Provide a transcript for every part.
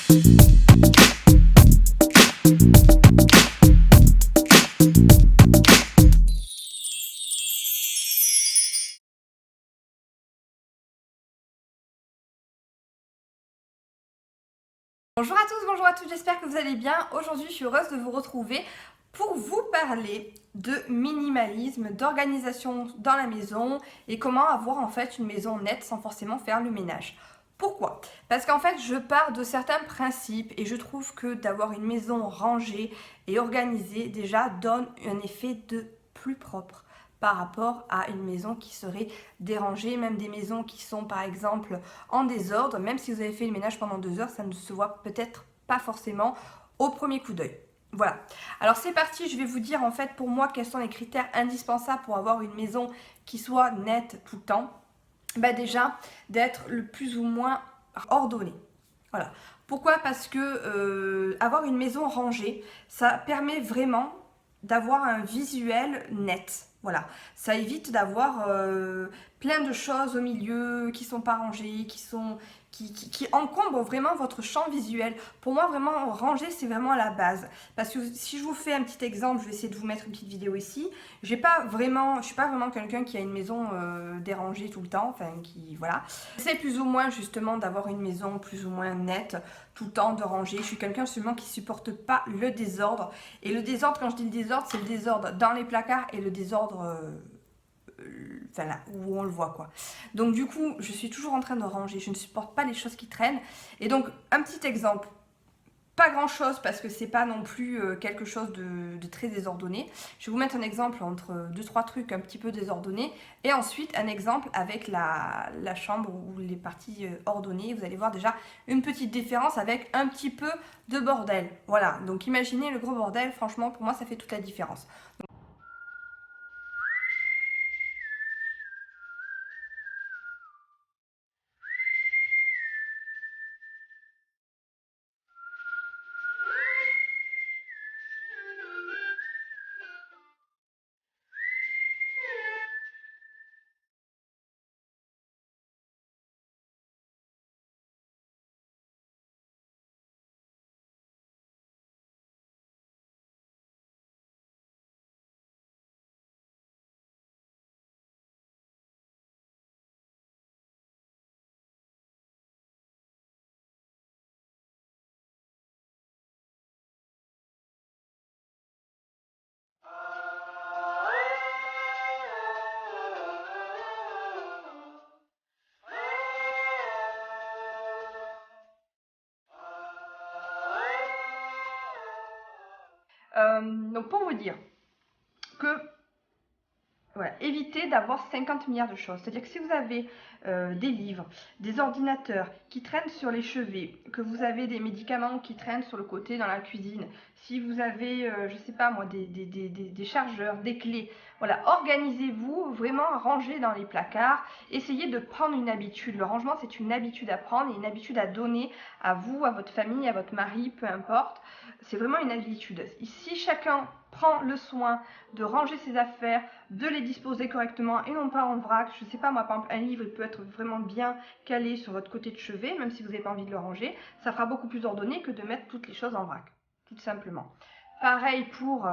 Bonjour à tous, bonjour à toutes, j'espère que vous allez bien. Aujourd'hui, je suis heureuse de vous retrouver pour vous parler de minimalisme, d'organisation dans la maison et comment avoir en fait une maison nette sans forcément faire le ménage. Pourquoi? Parce qu'en fait, je pars de certains principes et je trouve que d'avoir une maison rangée et organisée déjà donne un effet de plus propre par rapport à une maison qui serait dérangée, même des maisons qui sont par exemple en désordre, même si vous avez fait le ménage pendant 2 heures, ça ne se voit peut-être pas forcément au premier coup d'œil. Voilà. Alors c'est parti, je vais vous dire en fait pour moi quels sont les critères indispensables pour avoir une maison qui soit nette tout le temps. Bah déjà, d'être le plus ou moins ordonné. Voilà. Pourquoi? Parce que avoir une maison rangée, ça permet vraiment d'avoir un visuel net. Voilà, ça évite d'avoir plein de choses au milieu qui sont pas rangées, qui encombrent vraiment votre champ visuel. Pour moi, vraiment, ranger, c'est vraiment la base. Parce que si je vous fais un petit exemple, je vais essayer de vous mettre une petite vidéo ici. Je suis pas vraiment quelqu'un qui a une maison dérangée tout le temps. Enfin, voilà. J'essaie plus ou moins justement d'avoir une maison plus ou moins nette tout le temps, de ranger. Je suis quelqu'un seulement qui supporte pas le désordre. Et le désordre, quand je dis le désordre, c'est le désordre dans les placards et le désordre enfin là, où on le voit quoi. Donc du coup, je suis toujours en train de ranger, je ne supporte pas les choses qui traînent. Et donc, un petit exemple, pas grand chose parce que c'est pas non plus quelque chose de très désordonné. Je vais vous mettre un exemple entre 2-3 trucs un petit peu désordonnés et ensuite un exemple avec la chambre ou les parties ordonnées. Vous allez voir déjà une petite différence avec un petit peu de bordel. Voilà, donc imaginez le gros bordel, franchement pour moi ça fait toute la différence. Donc pour vous dire que voilà, évitez d'avoir 50 milliards de choses. C'est-à-dire que si vous avez des livres, des ordinateurs qui traînent sur les chevets, que vous avez des médicaments qui traînent sur le côté dans la cuisine, si vous avez, je sais pas moi, des chargeurs, des clés, voilà, organisez-vous, vraiment rangez dans les placards, essayez de prendre une habitude. Le rangement, c'est une habitude à prendre et une habitude à donner à vous, à votre famille, à votre mari, peu importe. C'est vraiment une habitude. Si chacun prend le soin de ranger ses affaires, de les disposer correctement et non pas en vrac. Je sais pas moi, par exemple, un livre il peut être vraiment bien calé sur votre côté de chevet, même si vous n'avez pas envie de le ranger. Ça fera beaucoup plus ordonné que de mettre toutes les choses en vrac, tout simplement. Pareil pour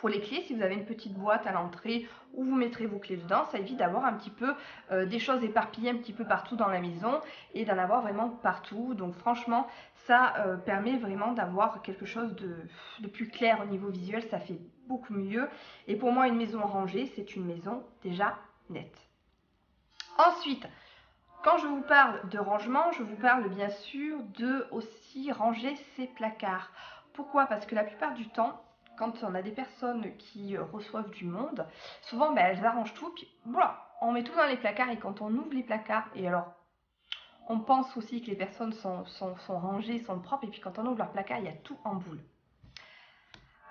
les clés, si vous avez une petite boîte à l'entrée où vous mettrez vos clés dedans, ça évite d'avoir un petit peu des choses éparpillées un petit peu partout dans la maison et d'en avoir vraiment partout. Donc franchement, ça permet vraiment d'avoir quelque chose de plus clair au niveau visuel, ça fait beaucoup mieux. Et pour moi, une maison rangée, c'est une maison déjà nette. Ensuite, quand je vous parle de rangement, je vous parle bien sûr de aussi ranger ses placards. Pourquoi? Parce que la plupart du temps, quand on a des personnes qui reçoivent du monde, souvent elles arrangent tout, puis voilà, on met tout dans les placards et quand on ouvre les placards, et alors on pense aussi que les personnes sont rangées, sont propres, et puis quand on ouvre leur placard, il y a tout en boule.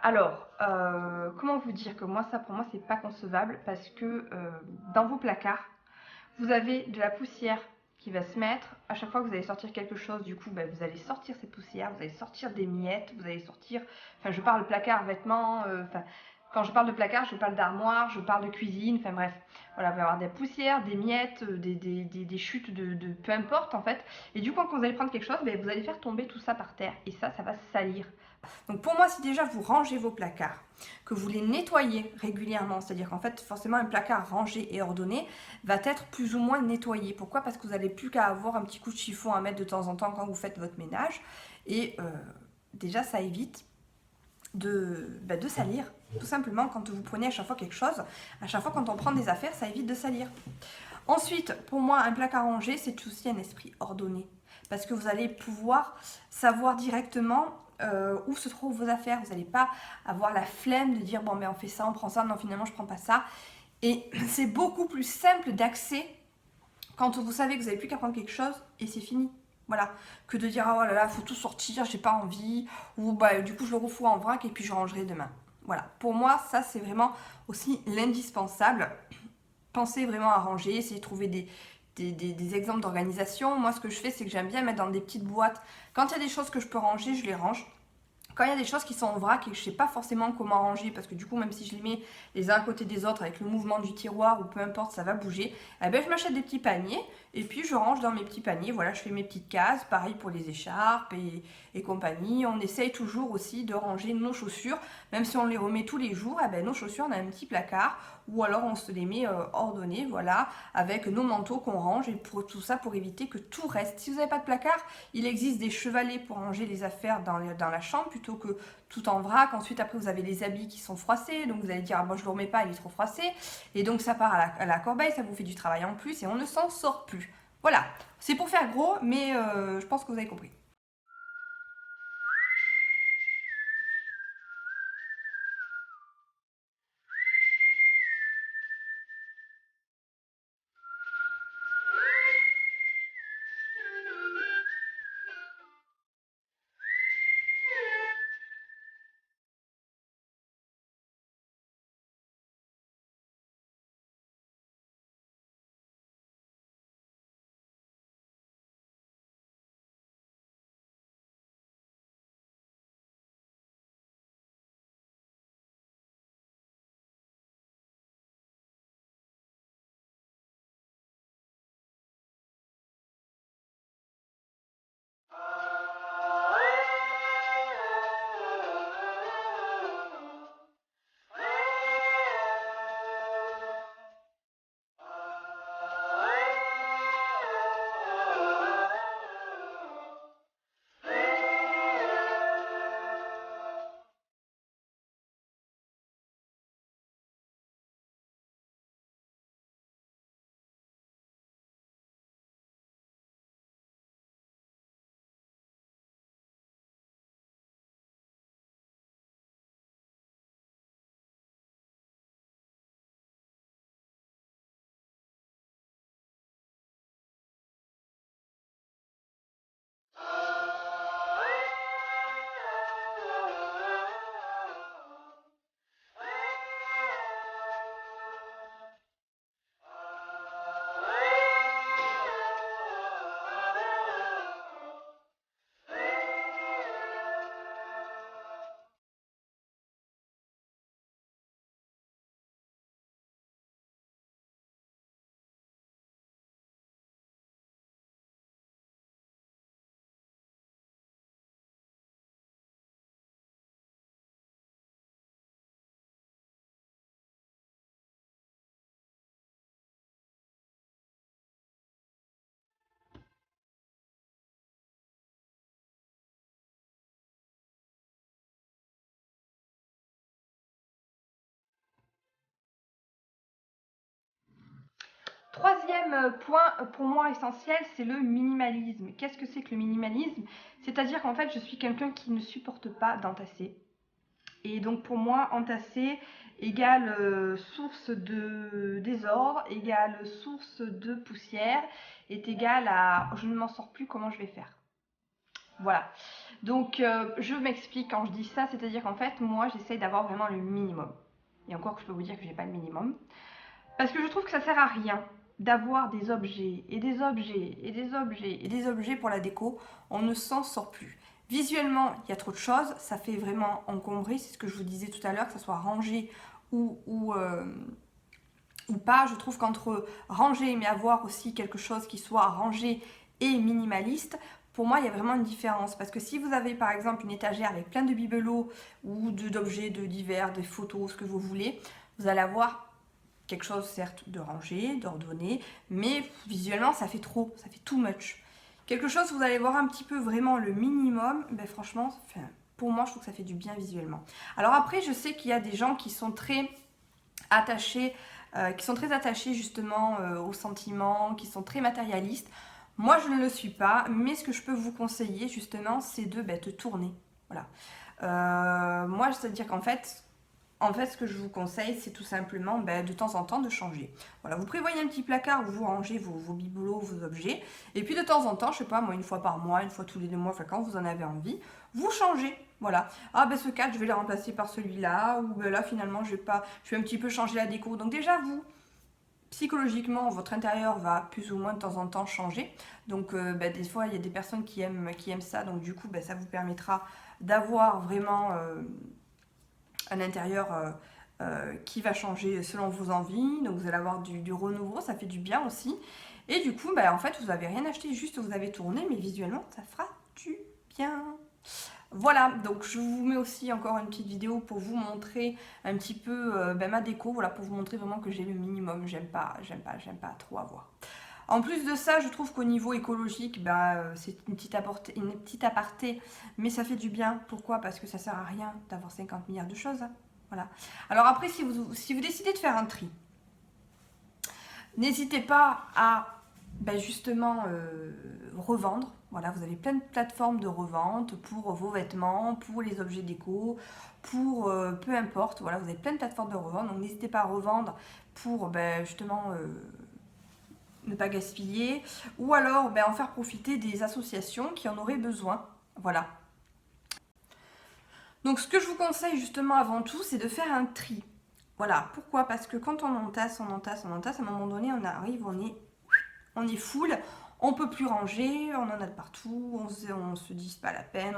Alors, comment vous dire que moi, ça pour moi, c'est pas concevable parce que dans vos placards, vous avez de la poussière qui va se mettre. À chaque fois que vous allez sortir quelque chose, du coup, vous allez sortir cette poussière, vous allez sortir des miettes, vous allez sortir. Enfin, je parle placard, vêtements. Quand je parle de placard, je parle d'armoire, je parle de cuisine, enfin bref. Voilà, vous allez avoir des poussières, des miettes, des chutes de peu importe en fait. Et du coup, quand vous allez prendre quelque chose, ben, vous allez faire tomber tout ça par terre. Et ça va salir. Donc pour moi, si déjà vous rangez vos placards, que vous les nettoyez régulièrement, c'est-à-dire qu'en fait, forcément, un placard rangé et ordonné va être plus ou moins nettoyé. Pourquoi? Parce que vous n'avez plus qu'à avoir un petit coup de chiffon à mettre de temps en temps quand vous faites votre ménage. Et déjà, ça évite de salir. Tout simplement, quand vous prenez à chaque fois quelque chose, à chaque fois quand on prend des affaires, ça évite de salir. Ensuite, pour moi, un placard rangé, c'est aussi un esprit ordonné. Parce que vous allez pouvoir savoir directement où se trouvent vos affaires. Vous n'allez pas avoir la flemme de dire, bon, mais on fait ça, on prend ça, non, finalement, je ne prends pas ça. Et c'est beaucoup plus simple d'accès quand vous savez que vous n'avez plus qu'à prendre quelque chose et c'est fini. Voilà, que de dire, oh là là, faut tout sortir, j'ai pas envie, ou bah, du coup je le refous en vrac et puis je rangerai demain. Voilà, pour moi, ça c'est vraiment aussi l'indispensable. Pensez vraiment à ranger, essayez de trouver des exemples d'organisation. Moi, ce que je fais, c'est que j'aime bien mettre dans des petites boîtes. Quand il y a des choses que je peux ranger, je les range. Quand il y a des choses qui sont en vrac et que je ne sais pas forcément comment ranger, parce que du coup, même si je les mets les uns à côté des autres avec le mouvement du tiroir ou peu importe, ça va bouger, eh ben, je m'achète des petits paniers et puis je range dans mes petits paniers. Voilà, je fais mes petites cases, pareil pour les écharpes et compagnie. On essaye toujours aussi de ranger nos chaussures, même si on les remet tous les jours, eh ben, nos chaussures, on a un petit placard ou alors on se les met ordonnées, voilà, avec nos manteaux qu'on range et pour tout ça pour éviter que tout reste. Si vous n'avez pas de placard, il existe des chevalets pour ranger les affaires dans la chambre plutôt que tout en vrac. Ensuite, après, vous avez les habits qui sont froissés, donc vous allez dire, ah, moi je ne le remets pas, il est trop froissé. Et donc ça part à la corbeille, ça vous fait du travail en plus et on ne s'en sort plus. Voilà, c'est pour faire gros, mais je pense que vous avez compris. Troisième point pour moi essentiel, c'est le minimalisme. Qu'est-ce que c'est que le minimalisme? C'est-à-dire qu'en fait, je suis quelqu'un qui ne supporte pas d'entasser. Et donc pour moi, entasser égale source de désordre, égale source de poussière, est égal à je ne m'en sors plus, comment je vais faire? Voilà. Donc je m'explique quand je dis ça, c'est-à-dire qu'en fait, moi, j'essaye d'avoir vraiment le minimum. Et encore que je peux vous dire que j'ai pas le minimum. Parce que je trouve que ça sert à rien d'avoir des objets et des objets et des objets et des objets pour la déco. On ne s'en sort plus. Visuellement, il y a trop de choses, ça fait vraiment encombrer, c'est ce que je vous disais tout à l'heure, que ça soit rangé ou pas. Je trouve qu'entre ranger mais avoir aussi quelque chose qui soit rangé et minimaliste, pour moi il y a vraiment une différence. Parce que si vous avez par exemple une étagère avec plein de bibelots ou d'objets de divers, des photos, ce que vous voulez, vous allez avoir quelque chose certes de rangé, d'ordonné, mais visuellement ça fait trop, ça fait too much. Quelque chose, vous allez voir un petit peu vraiment le minimum, ben franchement, pour moi je trouve que ça fait du bien visuellement. Alors après, je sais qu'il y a des gens qui sont très attachés justement aux sentiments, qui sont très matérialistes. Moi, je ne le suis pas, mais ce que je peux vous conseiller justement, c'est de tourner. Voilà. Moi, c'est-à-dire qu'en fait, ce que je vous conseille, c'est tout simplement de temps en temps de changer. Voilà, vous prévoyez un petit placard où vous rangez vos bibelots, vos objets, et puis de temps en temps, je sais pas, moi, une fois par mois, une fois tous les 2 mois, enfin quand vous en avez envie, vous changez. Voilà. Ah ce cadre, je vais le remplacer par celui-là, ou là finalement, je vais un petit peu changer la déco. Donc déjà, vous, psychologiquement, votre intérieur va plus ou moins de temps en temps changer. Donc des fois, il y a des personnes qui aiment ça, donc du coup, ça vous permettra d'avoir vraiment un intérieur qui va changer selon vos envies. Donc vous allez avoir du renouveau, ça fait du bien aussi. Et du coup, en fait, vous n'avez rien acheté, juste vous avez tourné, mais visuellement, ça fera du bien. Voilà, donc je vous mets aussi encore une petite vidéo pour vous montrer un petit peu ma déco, voilà, pour vous montrer vraiment que j'ai le minimum, j'aime pas trop avoir. En plus de ça, je trouve qu'au niveau écologique, c'est une petite aparté, mais ça fait du bien. Pourquoi? Parce que ça sert à rien d'avoir 50 milliards de choses. Voilà. Alors après, si vous décidez de faire un tri, n'hésitez pas à justement revendre. Voilà, vous avez plein de plateformes de revente pour vos vêtements, pour les objets déco, pour peu importe. Voilà, vous avez plein de plateformes de revente. Donc n'hésitez pas à revendre pour justement ne pas gaspiller. Ou alors en faire profiter des associations qui en auraient besoin. Voilà. Donc ce que je vous conseille justement avant tout, c'est de faire un tri. Voilà, pourquoi? Parce que quand on entasse, à un moment donné, on arrive, on est full, on peut plus ranger, on en a de partout, on se dit c'est pas la peine,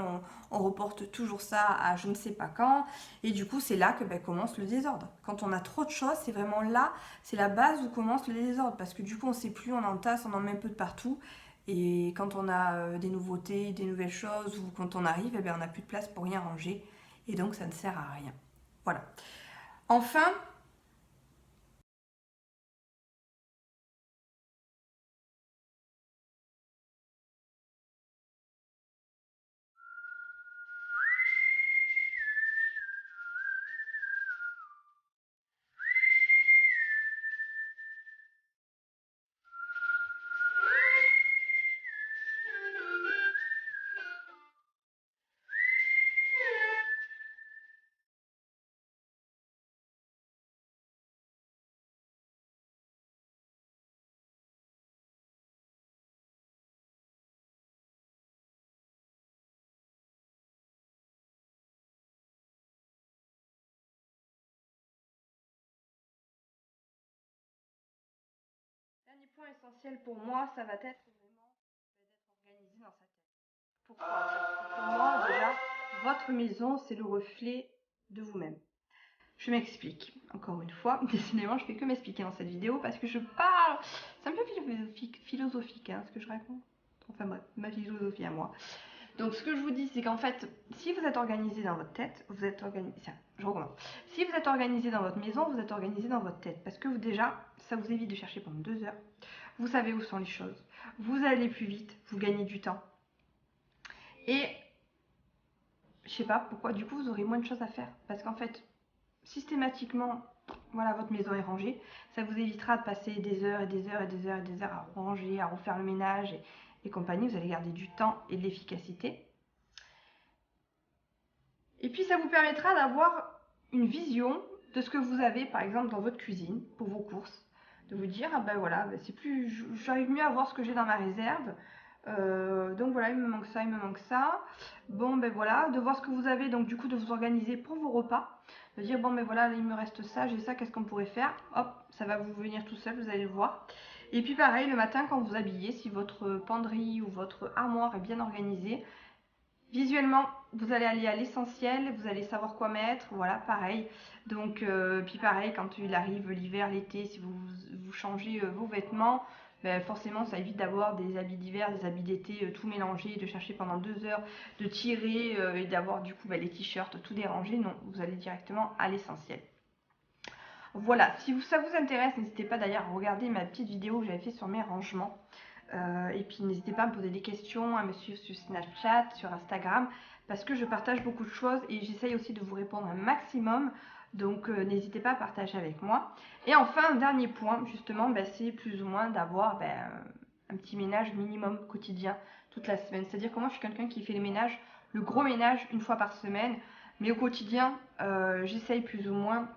on reporte toujours ça à je ne sais pas quand, et du coup c'est là que commence le désordre. Quand on a trop de choses, c'est vraiment là, c'est la base où commence le désordre, parce que du coup on sait plus, on entasse, on en met un peu de partout, et quand on a des nouveautés, des nouvelles choses, ou quand on arrive, on n'a plus de place pour rien ranger, et donc ça ne sert à rien. Voilà. Enfin, dernier point essentiel pour moi, ça va être vraiment d'être organisé dans sa tête. Pourquoi? Parce que pour moi, déjà, votre maison, c'est le reflet de vous-même. Je m'explique, encore une fois. Décidément, je fais que m'expliquer dans cette vidéo parce que je parle. C'est un peu philosophique ce que je raconte. Enfin bref, ma philosophie à moi. Donc ce que je vous dis, c'est qu'en fait, si vous êtes organisé dans votre tête, vous êtes organisé. Je recommence. Si vous êtes organisé dans votre maison, vous êtes organisé dans votre tête. Parce que déjà, ça vous évite de chercher pendant 2 heures. Vous savez où sont les choses. Vous allez plus vite, vous gagnez du temps. Et je sais pas pourquoi, du coup, vous aurez moins de choses à faire. Parce qu'en fait, systématiquement, voilà, votre maison est rangée. Ça vous évitera de passer des heures et des heures et des heures et des heures à ranger, à refaire le ménage et compagnie. Vous allez garder du temps et de l'efficacité. Et puis ça vous permettra d'avoir une vision de ce que vous avez par exemple dans votre cuisine pour vos courses. De vous dire, voilà, c'est plus, j'arrive mieux à voir ce que j'ai dans ma réserve. Donc voilà, il me manque ça, il me manque ça. Bon voilà, de voir ce que vous avez, donc du coup de vous organiser pour vos repas. De dire voilà, il me reste ça, j'ai ça, qu'est-ce qu'on pourrait faire? Hop, ça va vous venir tout seul, vous allez le voir. Et puis pareil, le matin quand vous habillez, si votre penderie ou votre armoire est bien organisée, Visuellement, vous allez aller à l'essentiel, vous allez savoir quoi mettre, voilà, pareil. Donc, puis pareil, quand il arrive l'hiver, l'été, si vous changez vos vêtements, ben forcément, ça évite d'avoir des habits d'hiver, des habits d'été, tout mélangés, de chercher pendant 2 heures, de tirer et d'avoir du coup ben, les t-shirts tout dérangés. Non, vous allez directement à l'essentiel. Voilà, si ça vous intéresse, n'hésitez pas d'ailleurs à regarder ma petite vidéo que j'avais fait sur mes rangements. Et puis n'hésitez pas à me poser des questions, à me suivre sur Snapchat, sur Instagram, parce que je partage beaucoup de choses et j'essaye aussi de vous répondre un maximum. Donc n'hésitez pas à partager avec moi. Et enfin, un dernier point, justement, ben, c'est plus ou moins d'avoir un petit ménage minimum quotidien toute la semaine. C'est-à-dire que moi, je suis quelqu'un qui fait les ménages, le gros ménage une fois par semaine, mais au quotidien, j'essaye plus ou moins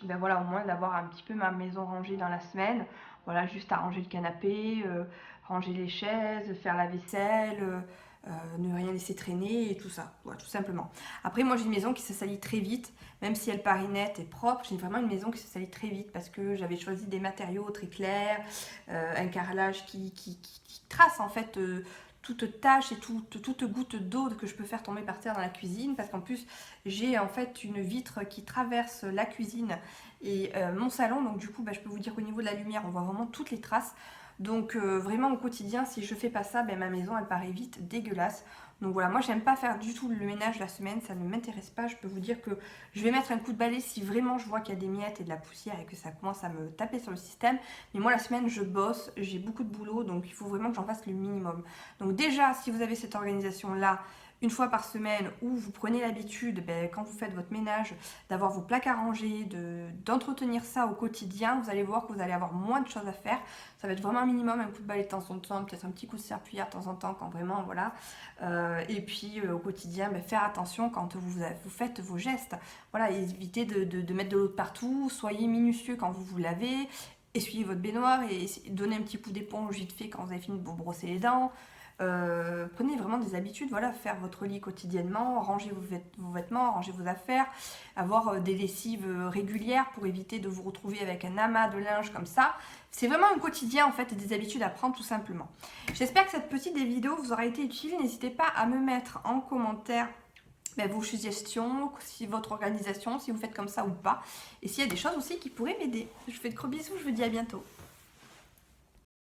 ben voilà, au moins d'avoir un petit peu ma maison rangée dans la semaine. Voilà, juste à ranger le canapé, ranger les chaises, faire la vaisselle, ne rien laisser traîner et tout ça. Voilà, tout simplement. Après, moi j'ai une maison qui se salit très vite, même si elle paraît nette et propre. J'ai vraiment une maison qui se salit très vite parce que j'avais choisi des matériaux très clairs, un carrelage qui trace en fait toute tache et toute goutte d'eau que je peux faire tomber par terre dans la cuisine, parce qu'en plus j'ai en fait une vitre qui traverse la cuisine et mon salon, donc du coup je peux vous dire qu'au niveau de la lumière on voit vraiment toutes les traces. Donc vraiment au quotidien, si je fais pas ça, ma maison elle paraît vite dégueulasse. Donc voilà, moi j'aime pas faire du tout le ménage la semaine, ça ne m'intéresse pas. Je peux vous dire que je vais mettre un coup de balai si vraiment je vois qu'il y a des miettes et de la poussière et que ça commence à me taper sur le système. Mais moi la semaine je bosse, j'ai beaucoup de boulot, donc il faut vraiment que j'en fasse le minimum. Donc déjà, si vous avez cette organisation-là, une fois par semaine, où vous prenez l'habitude, quand vous faites votre ménage, d'avoir vos plaques à ranger, d'entretenir ça au quotidien, vous allez voir que vous allez avoir moins de choses à faire. Ça va être vraiment un minimum, un coup de balai de temps en temps, peut-être un petit coup de serpillière de temps en temps, quand vraiment, voilà. Et puis au quotidien, faire attention quand vous faites vos gestes. Voilà, évitez de mettre de l'eau de partout, soyez minutieux quand vous vous lavez, essuyez votre baignoire et donnez un petit coup d'éponge vite fait quand vous avez fini de vous brosser les dents. Prenez vraiment des habitudes, voilà, faire votre lit quotidiennement, ranger vos vêtements, ranger vos affaires, avoir des lessives régulières pour éviter de vous retrouver avec un amas de linge comme ça. C'est vraiment un quotidien en fait et des habitudes à prendre tout simplement. J'espère que cette petite vidéo vous aura été utile. N'hésitez pas à me mettre en commentaire vos suggestions, si votre organisation, si vous faites comme ça ou pas. Et s'il y a des choses aussi qui pourraient m'aider. Je vous fais de gros bisous, je vous dis à bientôt.